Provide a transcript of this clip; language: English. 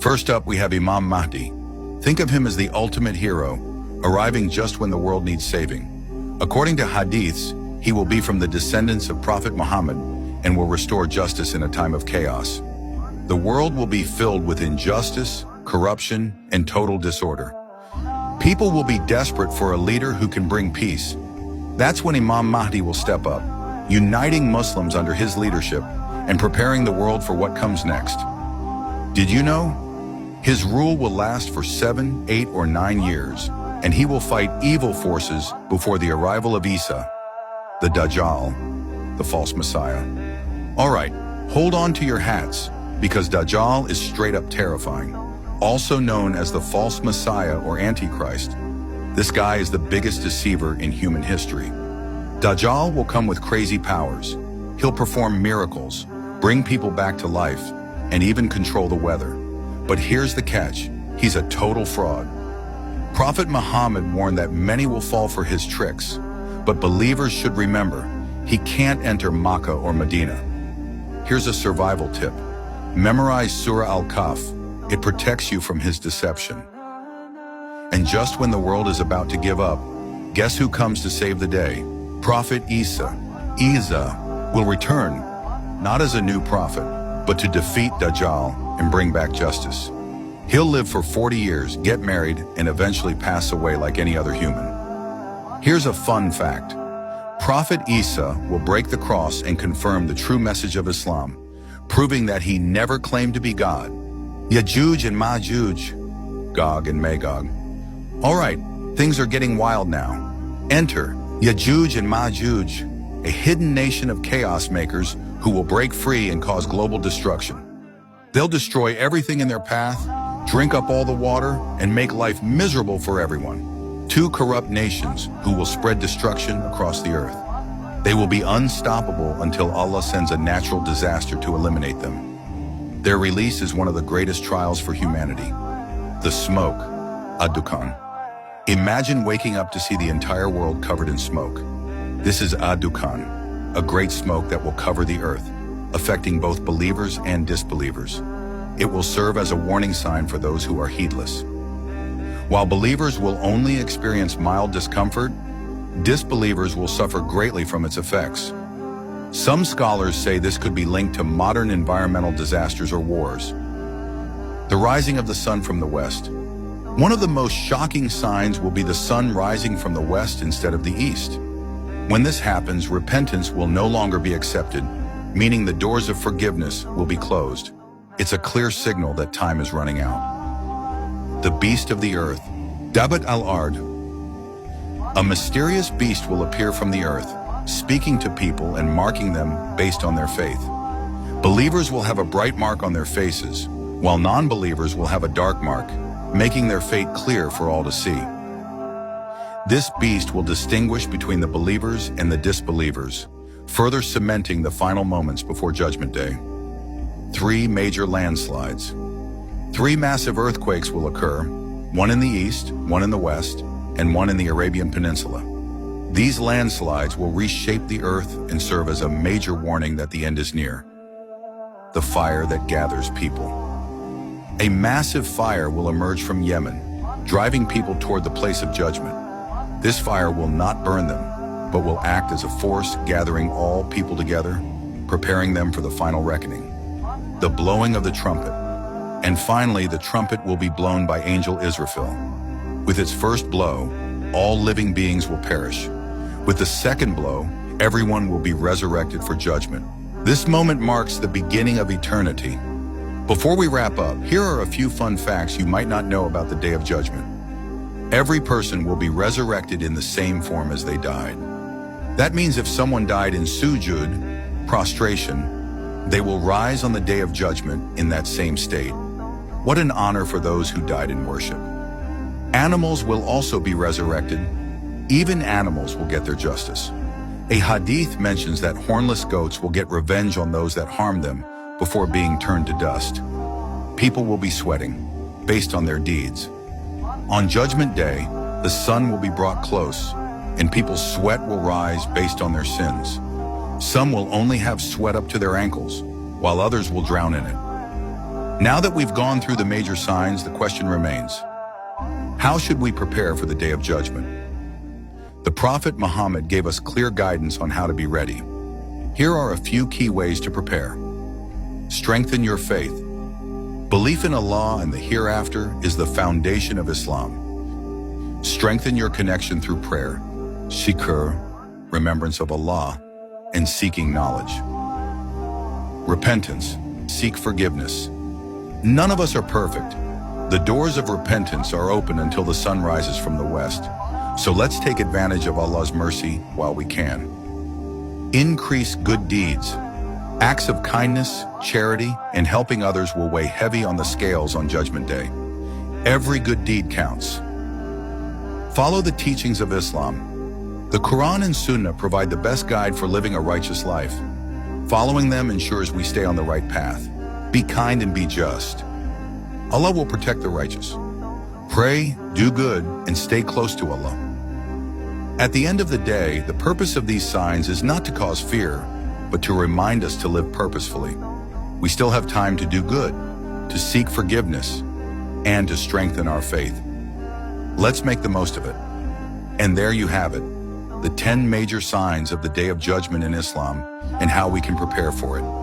First up, we have Imam Mahdi. Think of him as the ultimate hero, arriving just when the world needs saving. According to hadiths, he will be from the descendants of Prophet Muhammad and will restore justice in a time of chaos. The world will be filled with injustice, corruption, and total disorder. People will be desperate for a leader who can bring peace. That's when Imam Mahdi will step up, uniting Muslims under his leadership and preparing the world for what comes next. Did you know? His rule will last for 7, 8, or 9 years, and he will fight evil forces before the arrival of Isa, the Dajjal, the false Messiah. All right, hold on to your hats, because Dajjal is straight up terrifying. Also known as the false Messiah or Antichrist, this guy is the biggest deceiver in human history. Dajjal will come with crazy powers. He'll perform miracles, bring people back to life, and even control the weather. But here's the catch, he's a total fraud. Prophet Muhammad warned that many will fall for his tricks, but believers should remember, he can't enter Makkah or Medina. Here's a survival tip. Memorize Surah Al-Kahf. It protects you from his deception. And just when the world is about to give up, guess who comes to save the day? Prophet Isa. Isa will return, not as a new prophet, but to defeat Dajjal and bring back justice. He'll live for 40 years, get married, and eventually pass away like any other human. Here's a fun fact. Prophet Isa will break the cross and confirm the true message of Islam, proving that he never claimed to be God. Yajuj and Majuj, Gog and Magog. All right, things are getting wild now. Enter Yajuj and Majuj, a hidden nation of chaos makers who will break free and cause global destruction. They'll destroy everything in their path, drink up all the water, and make life miserable for everyone. 2 corrupt nations who will spread destruction across the earth. They will be unstoppable until Allah sends a natural disaster to eliminate them. Their release is one of the greatest trials for humanity. The smoke, Ad-Dukhan. Imagine waking up to see the entire world covered in smoke. This is Ad-Dukhan, a great smoke that will cover the earth, affecting both believers and disbelievers. It will serve as a warning sign for those who are heedless. While believers will only experience mild discomfort, disbelievers will suffer greatly from its effects. Some scholars say this could be linked to modern environmental disasters or wars. The rising of the sun from the west. One of the most shocking signs will be the sun rising from the west instead of the east. When this happens, repentance will no longer be accepted, meaning the doors of forgiveness will be closed. It's a clear signal that time is running out. The beast of the earth, Dabat al-Ard. A mysterious beast will appear from the earth, speaking to people and marking them based on their faith. Believers will have a bright mark on their faces, while non-believers will have a dark mark, making their fate clear for all to see. This beast will distinguish between the believers and the disbelievers, further cementing the final moments before Judgment Day. 3 major landslides. 3 massive earthquakes will occur, one in the east, one in the west, and one in the Arabian Peninsula. These landslides will reshape the earth and serve as a major warning that the end is near. The fire that gathers people. A massive fire will emerge from Yemen, driving people toward the place of judgment. This fire will not burn them, but will act as a force gathering all people together, preparing them for the final reckoning. The blowing of the trumpet. And finally, the trumpet will be blown by Angel Israfil. With its first blow, all living beings will perish. With the second blow, everyone will be resurrected for judgment. This moment marks the beginning of eternity. Before we wrap up, here are a few fun facts you might not know about the Day of Judgment. Every person will be resurrected in the same form as they died. That means if someone died in sujud, prostration, they will rise on the Day of Judgment in that same state. What an honor for those who died in worship. Animals will also be resurrected. Even animals will get their justice. A hadith mentions that hornless goats will get revenge on those that harm them before being turned to dust. People will be sweating based on their deeds. On Judgment Day, the sun will be brought close, and people's sweat will rise based on their sins. Some will only have sweat up to their ankles, while others will drown in it. Now that we've gone through the major signs, the question remains, how should we prepare for the Day of Judgment? The Prophet Muhammad gave us clear guidance on how to be ready. Here are a few key ways to prepare. Strengthen your faith. Belief in Allah and the hereafter is the foundation of Islam. Strengthen your connection through prayer, shikr, remembrance of Allah, and seeking knowledge. Repentance. Seek forgiveness. None of us are perfect. The doors of repentance are open until the sun rises from the west. So let's take advantage of Allah's mercy while we can. Increase good deeds. Acts of kindness, charity, and helping others will weigh heavy on the scales on Judgment Day. Every good deed counts. Follow the teachings of Islam. The Quran and Sunnah provide the best guide for living a righteous life. Following them ensures we stay on the right path. Be kind and be just. Allah will protect the righteous. Pray, do good, and stay close to Allah. At the end of the day, the purpose of these signs is not to cause fear, but to remind us to live purposefully. We still have time to do good, to seek forgiveness, and to strengthen our faith. Let's make the most of it. And there you have it, the 10 major signs of the Day of Judgment in Islam and how we can prepare for it.